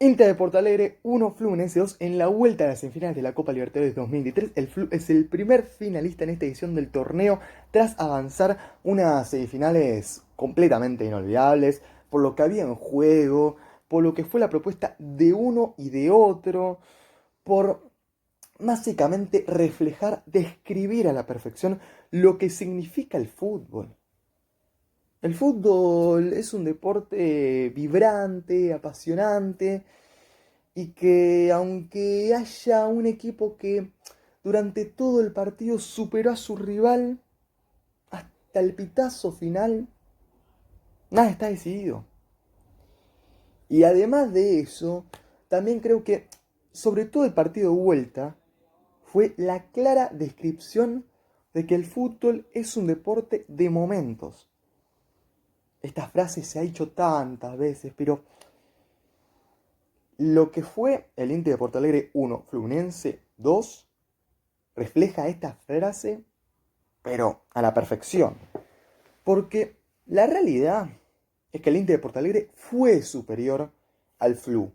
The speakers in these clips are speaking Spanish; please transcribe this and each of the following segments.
Inter de Porto Alegre 1, Fluminense 2 en la vuelta a las semifinales de la Copa Libertadores 2023. El Flu es el primer finalista en esta edición del torneo tras avanzar unas semifinales completamente inolvidables por lo que había en juego, por lo que fue la propuesta de uno y de otro, por básicamente reflejar, describir a la perfección lo que significa el fútbol. El fútbol es un deporte vibrante, apasionante y que aunque haya un equipo que durante todo el partido superó a su rival hasta el pitazo final, nada está decidido. Y además de eso, también creo que sobre todo el partido de vuelta fue la clara descripción de que el fútbol es un deporte de momentos. Esta frase se ha dicho tantas veces, pero lo que fue el Inter de Porto Alegre 1, Fluminense 2, refleja esta frase, pero a la perfección. Porque la realidad es que el Inter de Porto Alegre fue superior al Flu.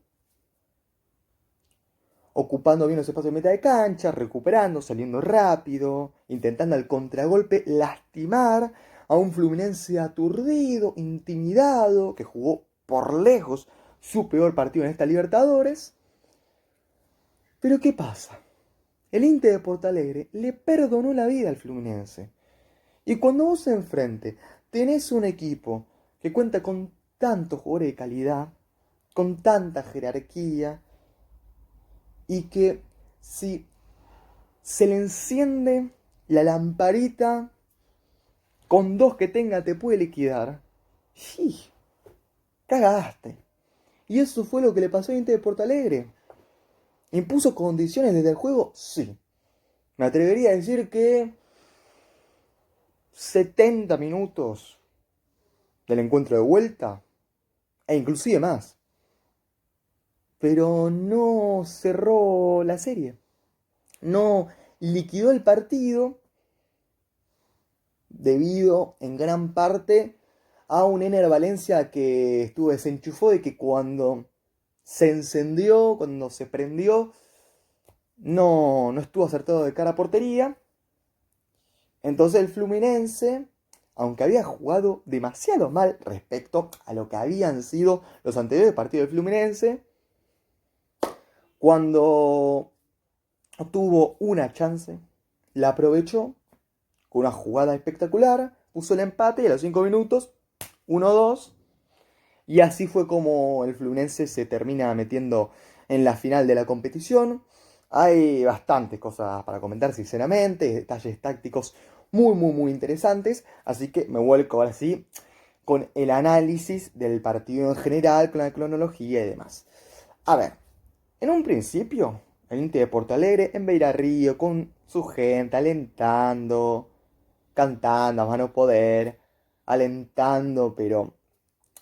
Ocupando bien los espacios de meta de cancha, recuperando, saliendo rápido, intentando al contragolpe lastimar a un Fluminense aturdido, intimidado, que jugó por lejos su peor partido en esta Libertadores. Pero ¿qué pasa? El Inter de Porto Alegre le perdonó la vida al Fluminense. Y cuando vos enfrente tenés un equipo que cuenta con tantos jugadores de calidad, con tanta jerarquía, y que si se le enciende la lamparita con dos que tenga te puede liquidar, ¡sí! Cagaste. Y eso fue lo que le pasó a Inter de Porto Alegre. ¿Impuso condiciones desde el juego? Sí. Me atrevería a decir que 70 minutos del encuentro de vuelta, e inclusive más. Pero no cerró la serie. No liquidó el partido debido en gran parte a un Ener Valencia que estuvo desenchufó y que cuando se encendió, cuando se prendió, no estuvo acertado de cara a portería. Entonces el Fluminense, aunque había jugado demasiado mal respecto a lo que habían sido los anteriores partidos del Fluminense, cuando tuvo una chance, la aprovechó con una jugada espectacular, puso el empate y a los 5 minutos, 1-2, y así fue como el Fluminense se termina metiendo en la final de la competición. Hay bastantes cosas para comentar, sinceramente, detalles tácticos muy interesantes, así que me vuelco ahora sí con el análisis del partido en general, con la cronología y demás. A ver, en un principio, el Inter de Porto Alegre en Beira Río, con su gente alentando, cantando a mano poder, alentando, pero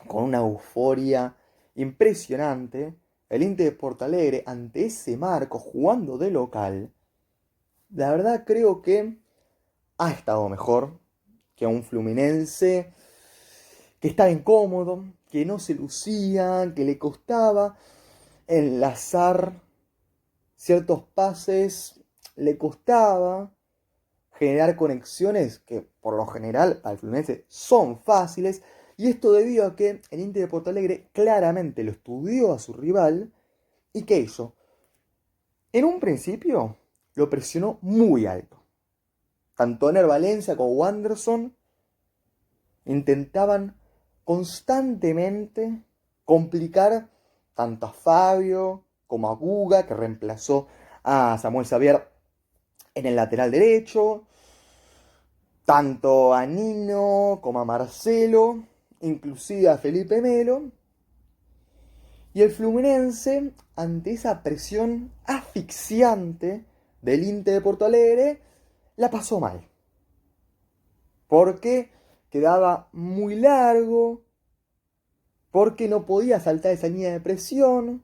con una euforia impresionante. El Inter de Porto Alegre, ante ese marco, jugando de local, la verdad creo que ha estado mejor que un Fluminense que estaba incómodo, que no se lucía, que le costaba enlazar ciertos pases, le costaba generar conexiones que por lo general al Fluminense son fáciles. Y esto debido a que el Inter de Porto Alegre claramente lo estudió a su rival. ¿Y qué hizo? En un principio lo presionó muy alto. Tanto Ener Valencia como Wanderson intentaban constantemente complicar tanto a Fabio como a Guga, que reemplazó a Samuel Xavier en el lateral derecho, tanto a Nino como a Marcelo, inclusive a Felipe Melo. Y el Fluminense, ante esa presión asfixiante del Inter de Porto Alegre, la pasó mal. Porque quedaba muy largo, porque no podía saltar esa línea de presión,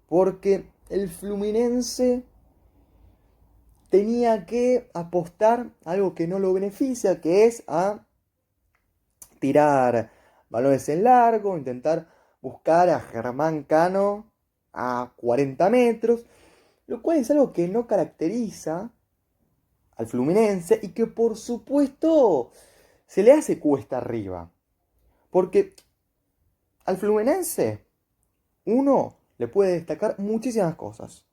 porque el Fluminense tenía que apostar a algo que no lo beneficia, que es a tirar balones en largo, intentar buscar a Germán Cano a 40 metros, lo cual es algo que no caracteriza al Fluminense y que por supuesto se le hace cuesta arriba. Porque al Fluminense uno le puede destacar muchísimas cosas.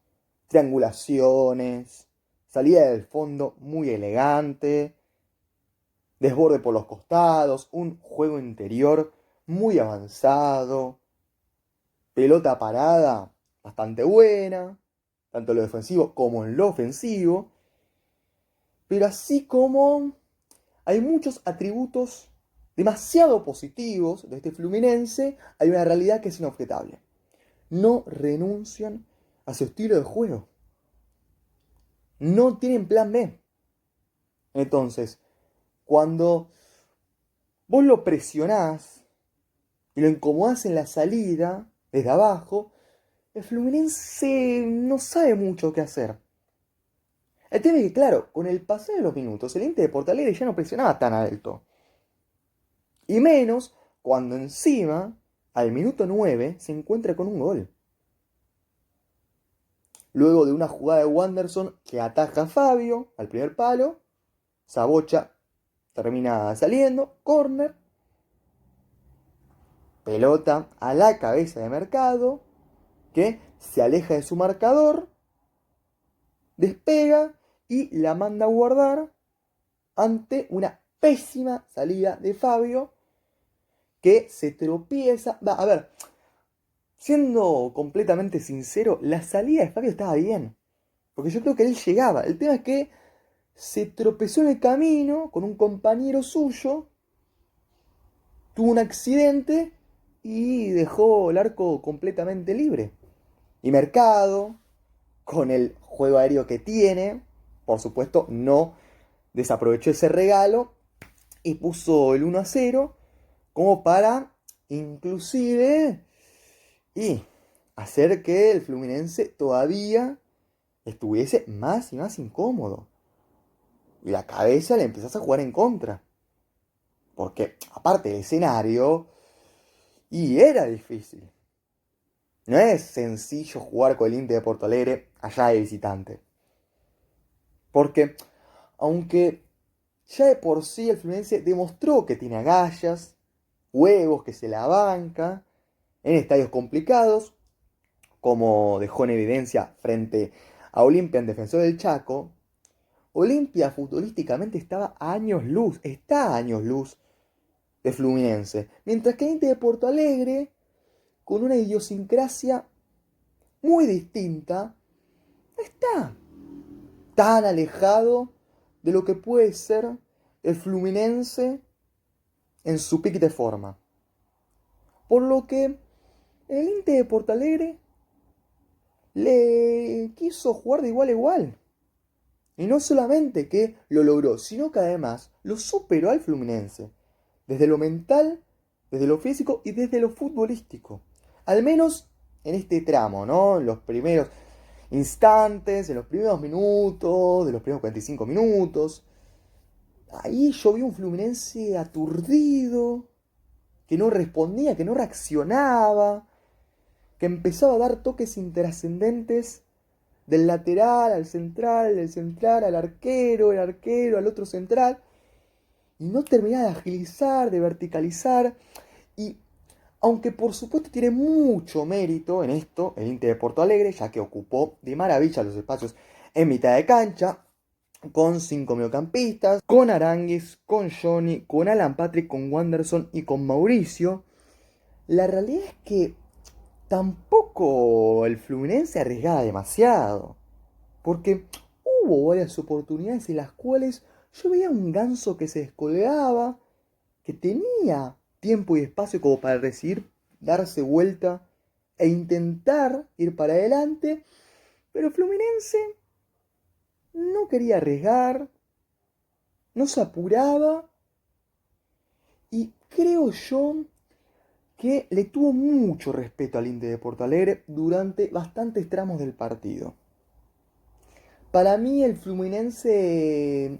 Triangulaciones, salida del fondo muy elegante, desborde por los costados, un juego interior muy avanzado, pelota parada bastante buena, tanto en lo defensivo como en lo ofensivo, pero así como hay muchos atributos demasiado positivos de este Fluminense, hay una realidad que es inobjetable. No renuncian a su estilo de juego. No tienen plan B. Entonces, cuando vos lo presionás y lo incomodás en la salida, desde abajo, el Fluminense no sabe mucho qué hacer. El tema es que, claro, con el pasar de los minutos, el Inter de Porto Alegre ya no presionaba tan alto. Y menos cuando encima, al minuto 9, se encuentra con un gol. Luego de una jugada de Wanderson que ataja a Fabio al primer palo, Sabocha termina saliendo, córner, pelota a la cabeza de Mercado, que se aleja de su marcador, despega y la manda a guardar ante una pésima salida de Fabio, que se tropieza. A ver, siendo completamente sincero, la salida de Fabio estaba bien, porque yo creo que él llegaba. El tema es que se tropezó en el camino con un compañero suyo, tuvo un accidente y dejó el arco completamente libre. Y Mercado, con el juego aéreo que tiene, por supuesto, no desaprovechó ese regalo y puso el 1-0 como para inclusive y hacer que el Fluminense todavía estuviese más y más incómodo. Y la cabeza le empezás a jugar en contra. Porque aparte del escenario, y era difícil. No es sencillo jugar con el Inter de Porto Alegre allá de visitante. Porque, aunque ya de por sí el Fluminense demostró que tiene agallas, huevos, que se la banca, en estadios complicados, como dejó en evidencia frente a Olimpia en Defensor del Chaco, Olimpia futbolísticamente estaba a años luz, está a años luz de Fluminense. Mientras que el Inter de Porto Alegre, con una idiosincrasia muy distinta, no está tan alejado de lo que puede ser el Fluminense en su pick de forma. Por lo que el Inter de Porto Alegre le quiso jugar de igual a igual. Y no solamente que lo logró, sino que además lo superó al Fluminense. Desde lo mental, desde lo físico y desde lo futbolístico. Al menos en este tramo, ¿no? En los primeros instantes, en los primeros minutos, de los primeros 45 minutos. Ahí yo vi un Fluminense aturdido, que no respondía, que no reaccionaba, que empezaba a dar toques intrascendentes del lateral al central, del central al arquero, el arquero al otro central, y no terminaba de agilizar, de verticalizar, y aunque por supuesto tiene mucho mérito en esto el Inter de Porto Alegre, ya que ocupó de maravilla los espacios en mitad de cancha, con 5 mediocampistas, con Aránguiz, con Johnny, con Alan Patrick, con Wanderson y con Mauricio, la realidad es que tampoco el Fluminense arriesgaba demasiado. Porque hubo varias oportunidades en las cuales yo veía un Ganso que se descolgaba, que tenía tiempo y espacio como para recibir, darse vuelta e intentar ir para adelante, pero Fluminense no quería arriesgar, no se apuraba y creo yo que le tuvo mucho respeto al Inter de Porto Alegre durante bastantes tramos del partido. Para mí el Fluminense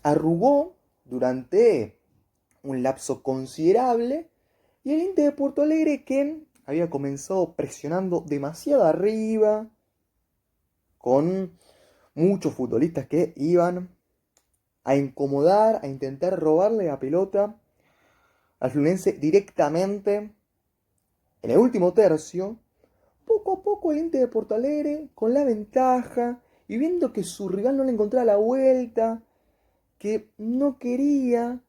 arrugó durante un lapso considerable Y el Inter de Porto Alegre, que había comenzado presionando demasiado arriba, con muchos futbolistas que iban a incomodar, a intentar robarle la pelota al Fluminense directamente en el último tercio. Poco a poco el Inter de Porto Alegre, con la ventaja, y viendo que su rival no le encontraba la vuelta, que no quería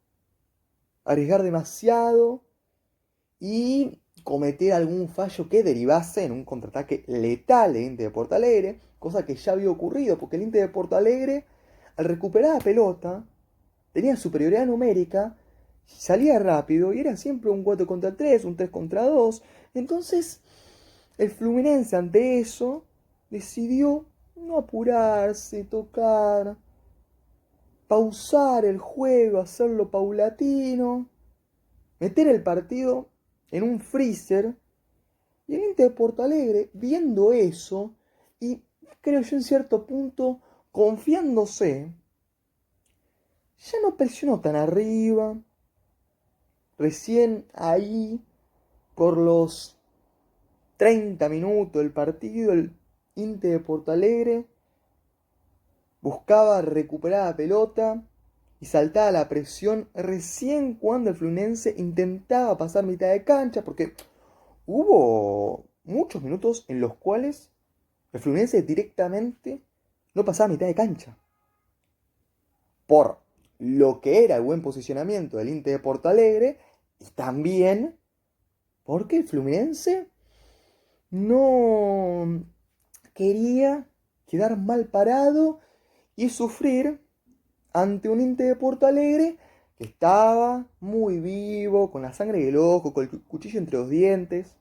arriesgar demasiado y cometer algún fallo que derivase en un contraataque letal del Inter de Porto Alegre, cosa que ya había ocurrido, porque el Inter de Porto Alegre, al recuperar la pelota, tenía superioridad numérica, salía rápido y era siempre un 4 contra 3, un 3 contra 2. Entonces, el Fluminense ante eso decidió no apurarse, tocar, pausar el juego, hacerlo paulatino, meter el partido en un freezer. Y el Inter de Porto Alegre, viendo eso, y creo yo en cierto punto, confiándose, ya no presionó tan arriba. Recién ahí, por los 30 minutos del partido, el Inter de Porto Alegre buscaba recuperar la pelota y saltaba la presión recién cuando el Fluminense intentaba pasar mitad de cancha, porque hubo muchos minutos en los cuales el Fluminense directamente no pasaba mitad de cancha. Por lo que era el buen posicionamiento del Inter de Porto Alegre y también porque el Fluminense no quería quedar mal parado y sufrir ante un Inter de Porto Alegre que estaba muy vivo, con la sangre del ojo, con el cuchillo entre los dientes.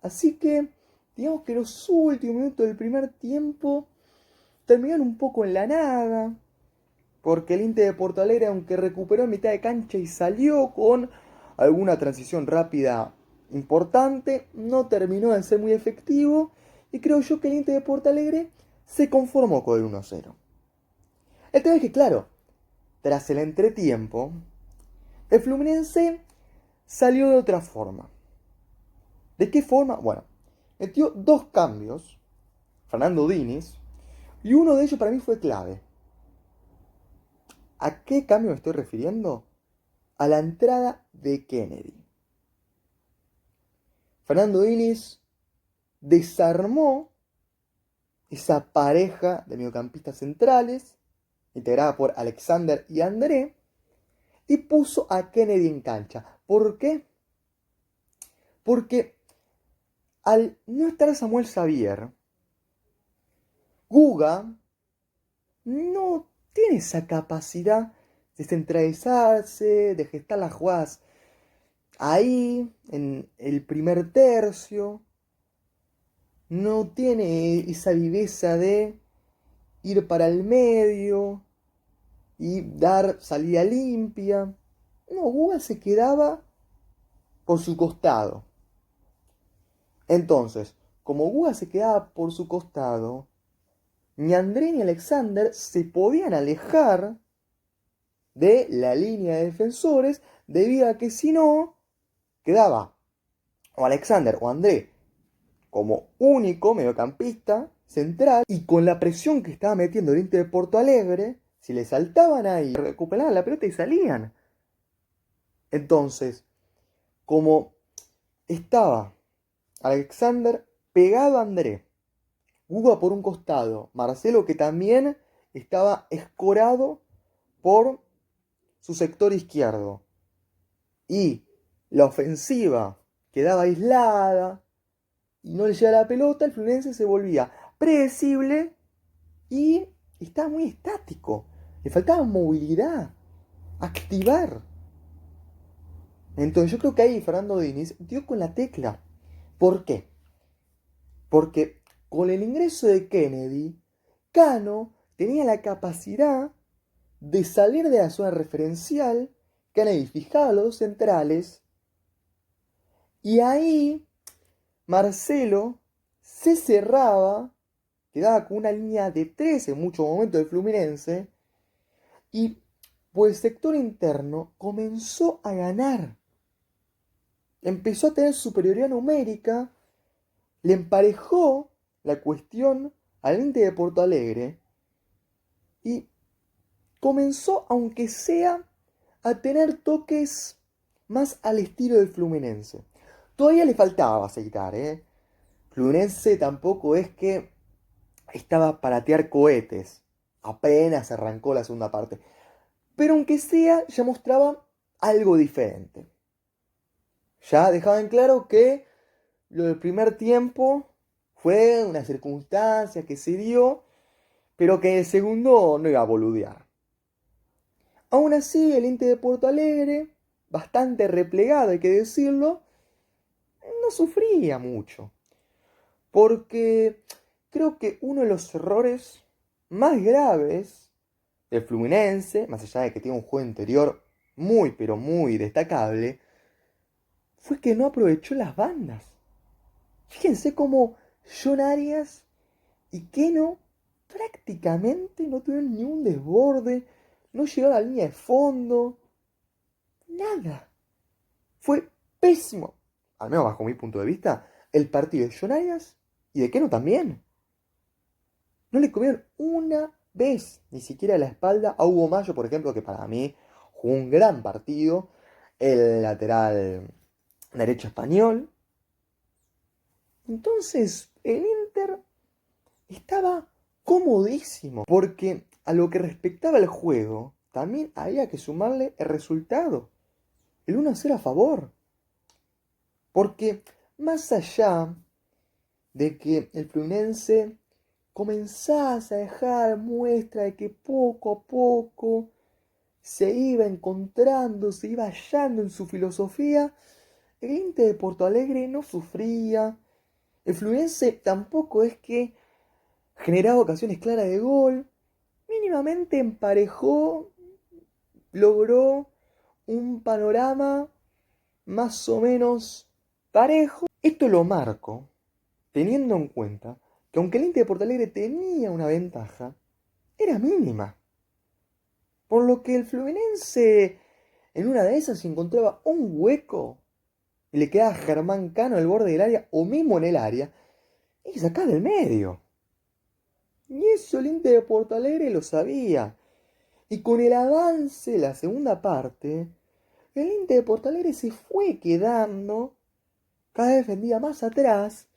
Así que, digamos que los últimos minutos del primer tiempo terminaron un poco en la nada, porque el Inter de Porto Alegre, aunque recuperó en mitad de cancha y salió con alguna transición rápida importante, no terminó de ser muy efectivo, y creo yo que el Inter de Porto Alegre se conformó con el 1-0. El tema es que, claro, tras el entretiempo, el Fluminense salió de otra forma. ¿De qué forma? Bueno, metió dos cambios, Fernando Diniz, y uno de ellos para mí fue clave. ¿A qué cambio me estoy refiriendo? A la entrada de Kennedy. Fernando Diniz desarmó esa pareja de mediocampistas centrales, integrada por Alexander y André, y puso a Kennedy en cancha. ¿Por qué? Porque al no estar Samuel Xavier, Guga no tiene esa capacidad de centralizarse, de gestar las jugadas ahí, en el primer tercio. No tiene esa viveza de ir para el medio y dar salida limpia. No, Guga se quedaba por su costado. Entonces, como Guga se quedaba por su costado, ni André ni Alexander se podían alejar de la línea de defensores, debido a que si no, quedaba o Alexander o André como único mediocampista central, y con la presión que estaba metiendo el Inter de Porto Alegre, si le saltaban ahí, recuperaban la pelota y salían. Entonces, como estaba Alexander pegado a André, Hugo por un costado, Marcelo que también estaba escorado por su sector izquierdo, y la ofensiva quedaba aislada y no le llegaba la pelota, el Fluminense se volvía predecible y estaba muy estático. Le faltaba movilidad, activar. Entonces yo creo que ahí Fernando Diniz dio con la tecla. ¿Por qué? Porque con el ingreso de Kennedy, Cano tenía la capacidad de salir de la zona referencial. Kennedy fijaba a los dos centrales y ahí Marcelo se cerraba, quedaba con una línea de 3 en muchos momentos del Fluminense, y por el sector interno comenzó a ganar empezó a tener superioridad numérica, le emparejó la cuestión al Inter de Porto Alegre y comenzó, aunque sea, a tener toques más al estilo del Fluminense. Todavía le faltaba aceitar, ¿eh? Fluminense tampoco es que estaba para tirar cohetes. Apenas arrancó la segunda parte. Pero aunque sea, ya mostraba algo diferente. Ya dejaba en claro que lo del primer tiempo fue una circunstancia que se dio, pero que el segundo no iba a boludear. Aún así, el Inter de Porto Alegre, bastante replegado, hay que decirlo, no sufría mucho. Porque creo que uno de los errores más graves del Fluminense, más allá de que tiene un juego interior muy, pero muy destacable, fue que no aprovechó las bandas. Fíjense cómo John Arias y Keno prácticamente no tuvieron ni un desborde, no llegaron a la línea de fondo, nada. Fue pésimo, al menos bajo mi punto de vista, el partido de John Arias y de Keno también. No le comieron una vez, ni siquiera la espalda a Hugo Mayo, por ejemplo, que para mí jugó un gran partido, el lateral derecho español. Entonces, el Inter estaba comodísimo, porque a lo que respectaba al juego, también había que sumarle el resultado, el 1-0 a favor. Porque más allá de que el Fluminense comenzase a dejar muestra de que poco a poco se iba encontrando, se iba hallando en su filosofía, el Inter de Porto Alegre no sufría. El Fluminense tampoco es que generaba ocasiones claras de gol. Mínimamente emparejó, logró un panorama más o menos parejo. Esto lo marco teniendo en cuenta que aunque el Inter de Porto Alegre tenía una ventaja, era mínima. Por lo que el Fluminense en una de esas encontraba un hueco y le quedaba Germán Cano al borde del área o mismo en el área y sacaba del medio. Y eso el Inter de Porto Alegre lo sabía. Y con el avance de la segunda parte, el Inter de Porto Alegre se fue quedando, cada vez vendía más atrás,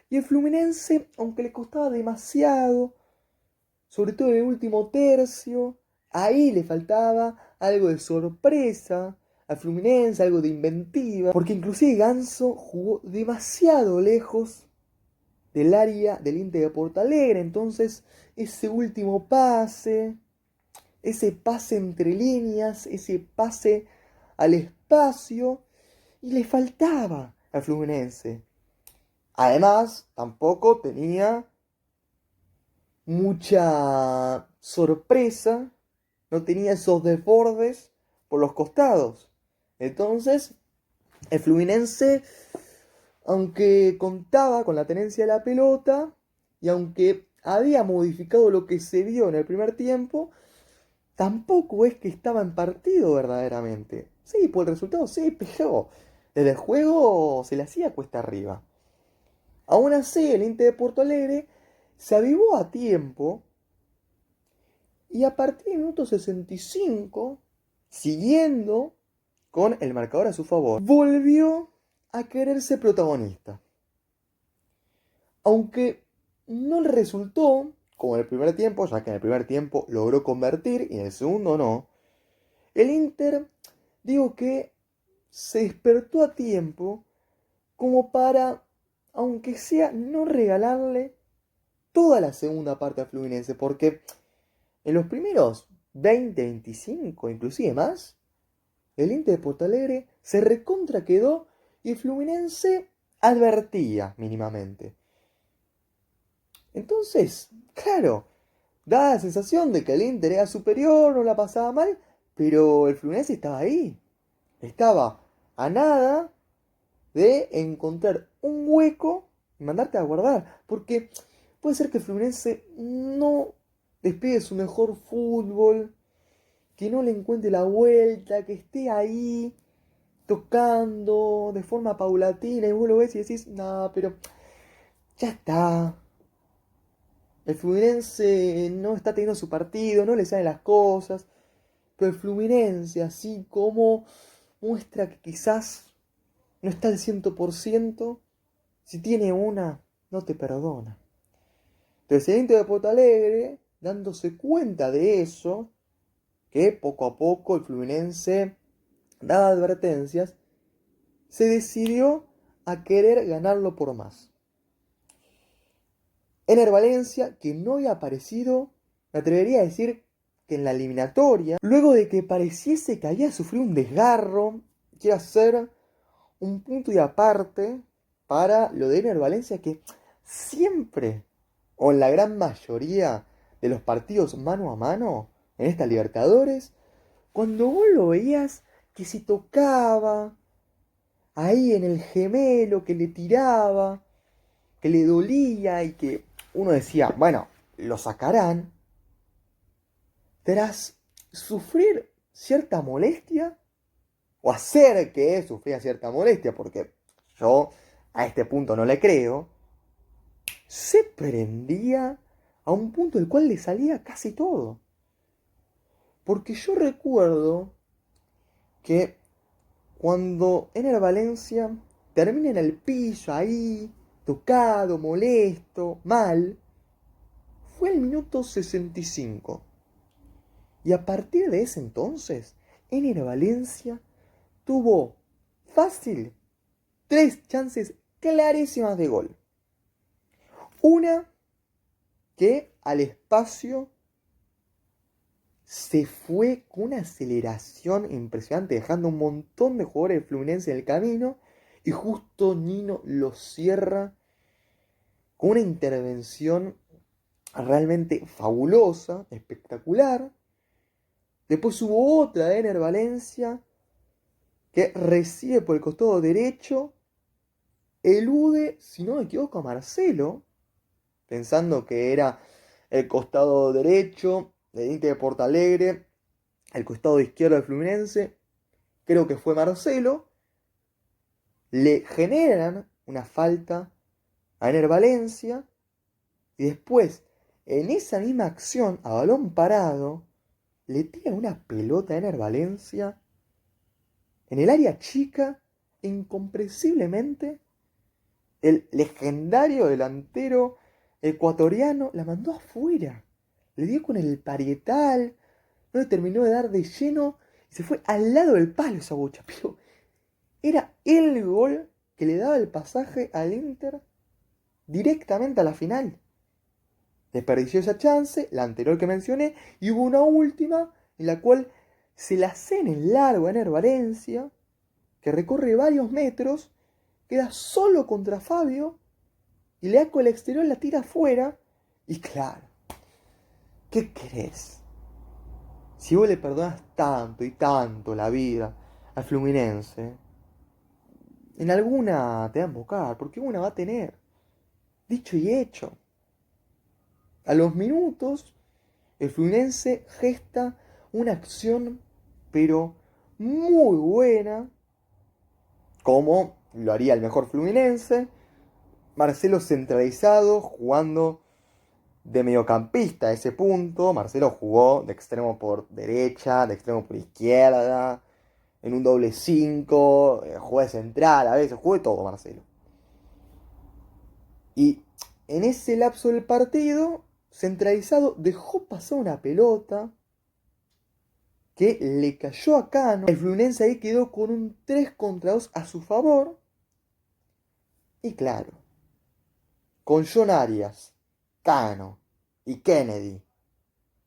y el Fluminense, aunque le costaba demasiado, sobre todo en el último tercio, ahí le faltaba algo de sorpresa al Fluminense, algo de inventiva, porque inclusive Ganso jugó demasiado lejos del área del Inter de Porto Alegre, entonces ese último pase, ese pase entre líneas, ese pase al espacio, y le faltaba al Fluminense. Además, tampoco tenía mucha sorpresa, no tenía esos desbordes por los costados. Entonces, el Fluminense, aunque contaba con la tenencia de la pelota y aunque había modificado lo que se vio en el primer tiempo, tampoco es que estaba en partido verdaderamente. Sí, por el resultado sí, pero desde el juego se le hacía cuesta arriba. Aún así, el Inter de Porto Alegre se avivó a tiempo y a partir del minuto 65, siguiendo con el marcador a su favor, volvió a quererse protagonista. Aunque no le resultó, como en el primer tiempo, ya que en el primer tiempo logró convertir y en el segundo no, el Inter, digo que se despertó a tiempo como para, aunque sea, no regalarle toda la segunda parte a Fluminense, porque en los primeros 20, 25, inclusive más, el Inter de Porto Alegre se recontra quedó y el Fluminense advertía mínimamente. Entonces, claro, da la sensación de que el Inter era superior, no la pasaba mal, pero el Fluminense estaba ahí. Estaba a nada de encontrar un hueco y mandarte a guardar. Porque puede ser que el Fluminense no despegue su mejor fútbol, que no le encuentre la vuelta, que esté ahí, tocando de forma paulatina y vos lo ves y decís, no, pero ya está. El Fluminense no está teniendo su partido, no le salen las cosas. Pero el Fluminense, así como muestra que quizás no está al 100%, si tiene una, no te perdona. Entonces el Inter de Porto Alegre, dándose cuenta de eso, que poco a poco el Fluminense daba advertencias, se decidió a querer ganarlo por más. Ener Valencia, que no había aparecido, me atrevería a decir que en la eliminatoria, luego de que pareciese que había sufrido un desgarro, quiero hacer un punto y aparte para lo de Ener Valencia, que siempre, o en la gran mayoría de los partidos mano a mano, en esta Libertadores, cuando vos lo veías que se tocaba ahí en el gemelo, que le tiraba, que le dolía y que uno decía, bueno, lo sacarán, tras sufrir cierta molestia, o hacer que sufría cierta molestia, porque yo a este punto no le creo, se prendía a un punto del cual le salía casi todo. Porque yo recuerdo que cuando Ener Valencia termina en el piso ahí, tocado, molesto, mal, fue el minuto 65. Y a partir de ese entonces, Ener Valencia tuvo fácil 3 chances clarísimas de gol. Una que al espacio se fue con una aceleración impresionante, dejando un montón de jugadores de Fluminense en el camino. Y justo Nino lo cierra con una intervención realmente fabulosa, espectacular. Después hubo otra de Ener Valencia que recibe por el costado derecho, elude, si no me equivoco, a Marcelo, pensando que era el costado derecho del Inter de Porto Alegre, el costado izquierdo del Fluminense, creo que fue Marcelo, le generan una falta a Ener Valencia y después, en esa misma acción, a balón parado, le tira una pelota a Ener Valencia en el área chica, incomprensiblemente, el legendario delantero ecuatoriano la mandó afuera. Le dio con el parietal, no le terminó de dar de lleno y se fue al lado del palo esa bocha. Pero era el gol que le daba el pasaje al Inter directamente a la final. Desperdició esa chance, la anterior que mencioné, y hubo una última en la cual se la hace en el largo a Ener Valencia, que recorre varios metros, queda solo contra Fabio y le da con el exterior, la tira afuera. Y claro, ¿qué querés? Si vos le perdonás tanto y tanto la vida al Fluminense, en alguna te va a embocar, porque una va a tener. Dicho y hecho. A los minutos, el Fluminense gesta una acción, pero muy buena, como lo haría el mejor Fluminense. Marcelo centralizado, jugando de mediocampista a ese punto. Marcelo jugó de extremo por derecha, de extremo por izquierda, en un doble 5, jugó de central a veces, jugó de todo Marcelo. Y en ese lapso del partido, centralizado, dejó pasar una pelota que le cayó a Cano. El Fluminense ahí quedó con un 3-2 a su favor. Y claro, con John Arias, Cano y Kennedy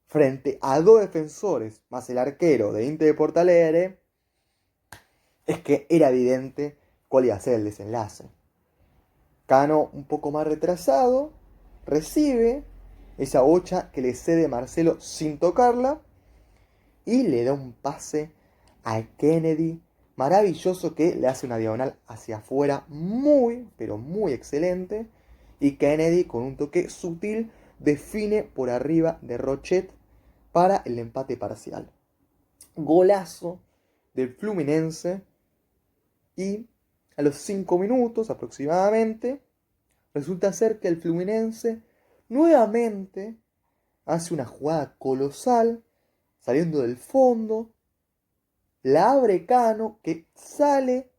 frente a dos defensores más el arquero de Inter de Porto Alegre, es que era evidente cuál iba a ser el desenlace. Cano, un poco más retrasado, recibe esa bocha que le cede Marcelo sin tocarla y le da un pase a Kennedy maravilloso, que le hace una diagonal hacia afuera muy, pero muy excelente. Y Kennedy, con un toque sutil, define por arriba de Rochet para el empate parcial. Golazo del Fluminense, Y a los 5 minutos aproximadamente, resulta ser que el Fluminense nuevamente hace una jugada colosal, saliendo del fondo, la abre Cano, que sale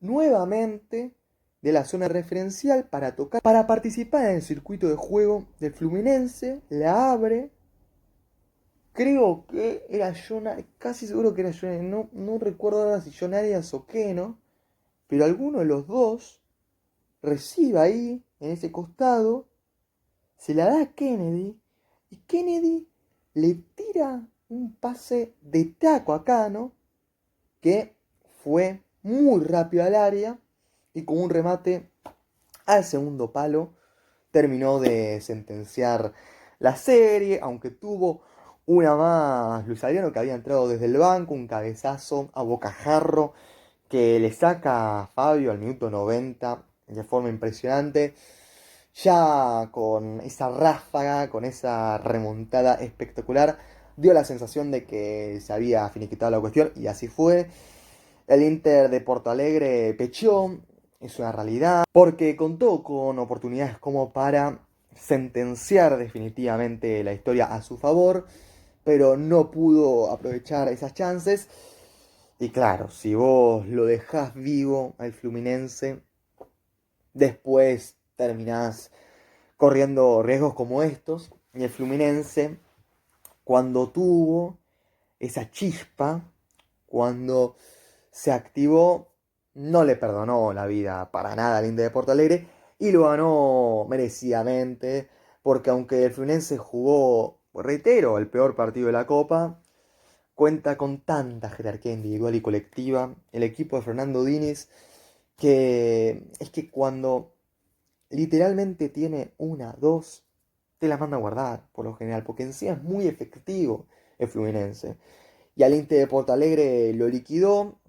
nuevamente de la zona referencial para tocar, para participar en el circuito de juego del Fluminense, la abre, creo que era John, casi seguro que era John, no recuerdo ahora si John Arias o Keno, pero alguno de los dos recibe ahí, en ese costado, se la da a Kennedy, y Kennedy le tira un pase de taco a Cano, que fue muy rápido al área, y con un remate al segundo palo terminó de sentenciar la serie, aunque tuvo una más Luis Adriano, que había entrado desde el banco, un cabezazo a bocajarro que le saca a Fabio al minuto 90 de forma impresionante, ya con esa ráfaga, con esa remontada espectacular, dio la sensación de que se había finiquitado la cuestión, y así fue. El Inter de Porto Alegre pechó, es una realidad, porque contó con oportunidades como para sentenciar definitivamente la historia a su favor, pero no pudo aprovechar esas chances. Y claro, si vos lo dejás vivo al Fluminense, después terminás corriendo riesgos como estos. Y el Fluminense, cuando tuvo esa chispa, cuando se activó, no le perdonó la vida para nada al Inter de Porto Alegre, y lo ganó merecidamente, porque aunque el Fluminense jugó, reitero, el peor partido de la Copa, cuenta con tanta jerarquía individual y colectiva el equipo de Fernando Diniz, que es que cuando literalmente tiene una, dos, te las manda a guardar por lo general, porque encima es muy efectivo el Fluminense. Y al Inter de Porto Alegre lo liquidó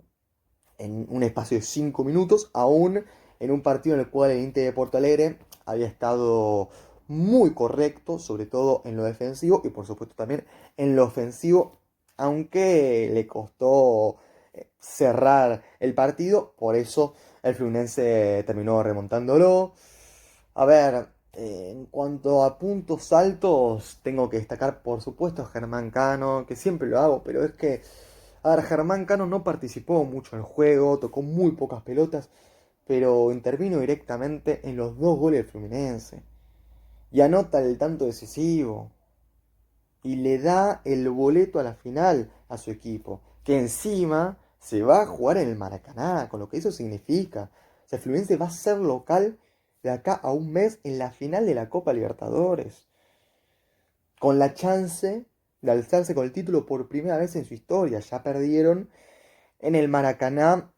en un espacio de 5 minutos, aún en un partido en el cual el Inter de Porto Alegre había estado muy correcto, sobre todo en lo defensivo y por supuesto también en lo ofensivo, aunque le costó cerrar el partido, por eso el Fluminense terminó remontándolo. A ver, en cuanto a puntos altos, tengo que destacar por supuesto a Germán Cano, que siempre lo hago, pero es que, a ver, Germán Cano no participó mucho en el juego, tocó muy pocas pelotas, pero intervino directamente en los 2 goles del Fluminense. Y anota el tanto decisivo. Y le da el boleto a la final a su equipo, que encima se va a jugar en el Maracaná, con lo que eso significa. O sea, el Fluminense va a ser local de acá a un mes en la final de la Copa Libertadores, con la chance de alzarse con el título por primera vez en su historia. Ya perdieron en el Maracaná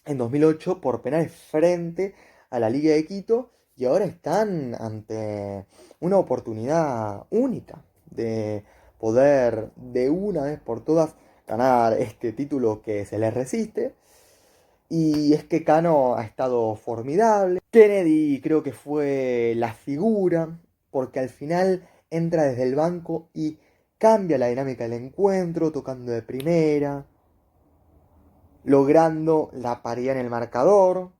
en 2008 por penales frente a la Liga de Quito, y ahora están ante una oportunidad única de poder de una vez por todas ganar este título que se les resiste. Y es que Cano ha estado formidable. Kennedy creo que fue la figura, porque al final entra desde el banco y cambia la dinámica del encuentro, tocando de primera, logrando la paridad en el marcador,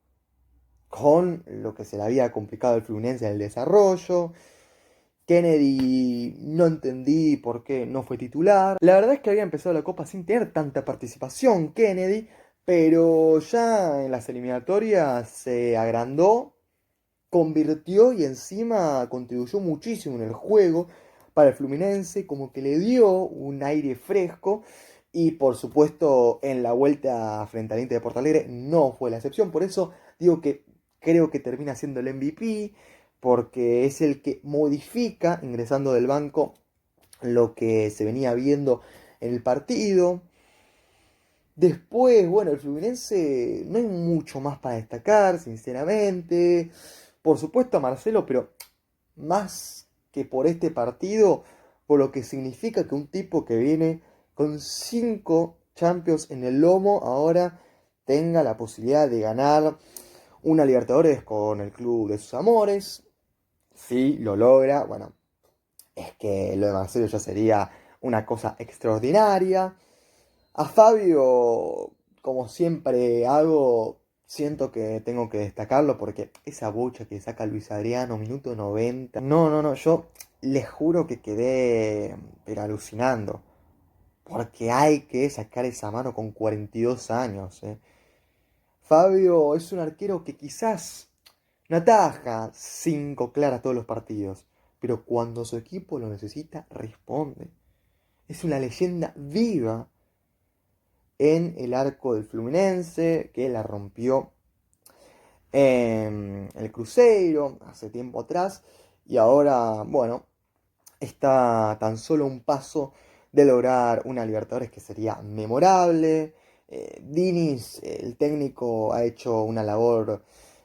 con lo que se le había complicado al Fluminense en el desarrollo. Kennedy no entendí por qué no fue titular. La verdad es que había empezado la Copa sin tener tanta participación Kennedy, pero ya en las eliminatorias se agrandó, convirtió y encima contribuyó muchísimo en el juego para el Fluminense, como que le dio un aire fresco. Y por supuesto en la vuelta frente al Inter de Porto Alegre no fue la excepción. Por eso digo que creo que termina siendo el MVP, porque es el que modifica, ingresando del banco, lo que se venía viendo en el partido. Después, bueno, el Fluminense no hay mucho más para destacar, sinceramente. Por supuesto a Marcelo, pero más que por este partido, por lo que significa que un tipo que viene con 5 Champions en el lomo ahora tenga la posibilidad de ganar una Libertadores con el club de sus amores. Si lo logra, bueno, es que lo de Marcelo ya sería una cosa extraordinaria. A Fabio, como siempre hago, siento que tengo que destacarlo porque esa bocha que saca Luis Adriano, minuto 90. No, no, no, yo les juro que quedé pero alucinando. Porque hay que sacar esa mano con 42 años. Fabio es un arquero que quizás no ataja 5 claras todos los partidos. Pero cuando su equipo lo necesita, responde. Es una leyenda viva en el arco del Fluminense, que la rompió en el Cruzeiro hace tiempo atrás. Y ahora, bueno, está tan solo un paso de lograr una Libertadores que sería memorable. Diniz, el técnico, ha hecho una labor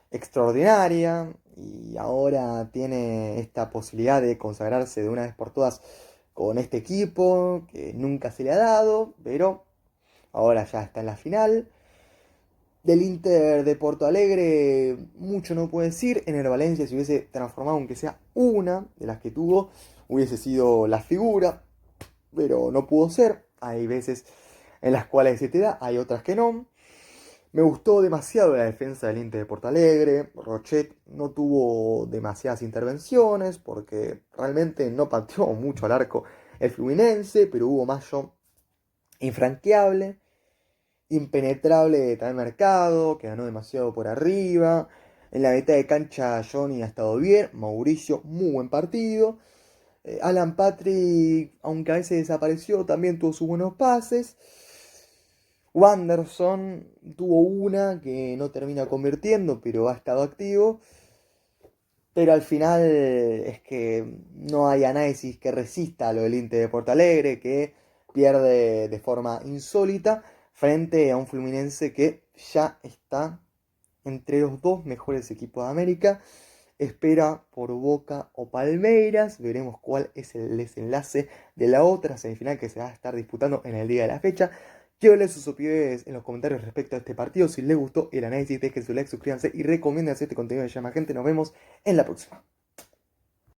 extraordinaria y ahora tiene esta posibilidad de consagrarse de una vez por todas con este equipo que nunca se le ha dado, pero ahora ya está en la final. Del Inter de Porto Alegre, mucho no puedo decir. En el Valencia, si hubiese transformado, aunque sea una de las que tuvo, hubiese sido la figura, pero no pudo ser. Hay veces en las cuales se te da, hay otras que no. Me gustó demasiado la defensa del Inter de Porto Alegre. Rochet no tuvo demasiadas intervenciones porque realmente no pateó mucho al arco el Fluminense, pero Hugo Mayo infranqueable. Impenetrable de tal mercado, que ganó demasiado por arriba. En la mitad de cancha Johnny ha estado bien, Mauricio muy buen partido. Alan Patrick, aunque a veces desapareció, también tuvo sus buenos pases. Wanderson tuvo una que no termina convirtiendo, pero ha estado activo. Pero al final es que no hay análisis que resista a lo del Inter de Porto Alegre, que pierde de forma insólita frente a un Fluminense que ya está entre los dos mejores equipos de América. Espera por Boca o Palmeiras. Veremos cuál es el desenlace de la otra semifinal que se va a estar disputando en el día de la fecha. Quiero leer sus opiniones en los comentarios respecto a este partido. Si les gustó el análisis, dejen su like, suscríbanse y recomienden este contenido de llama gente. Nos vemos en la próxima.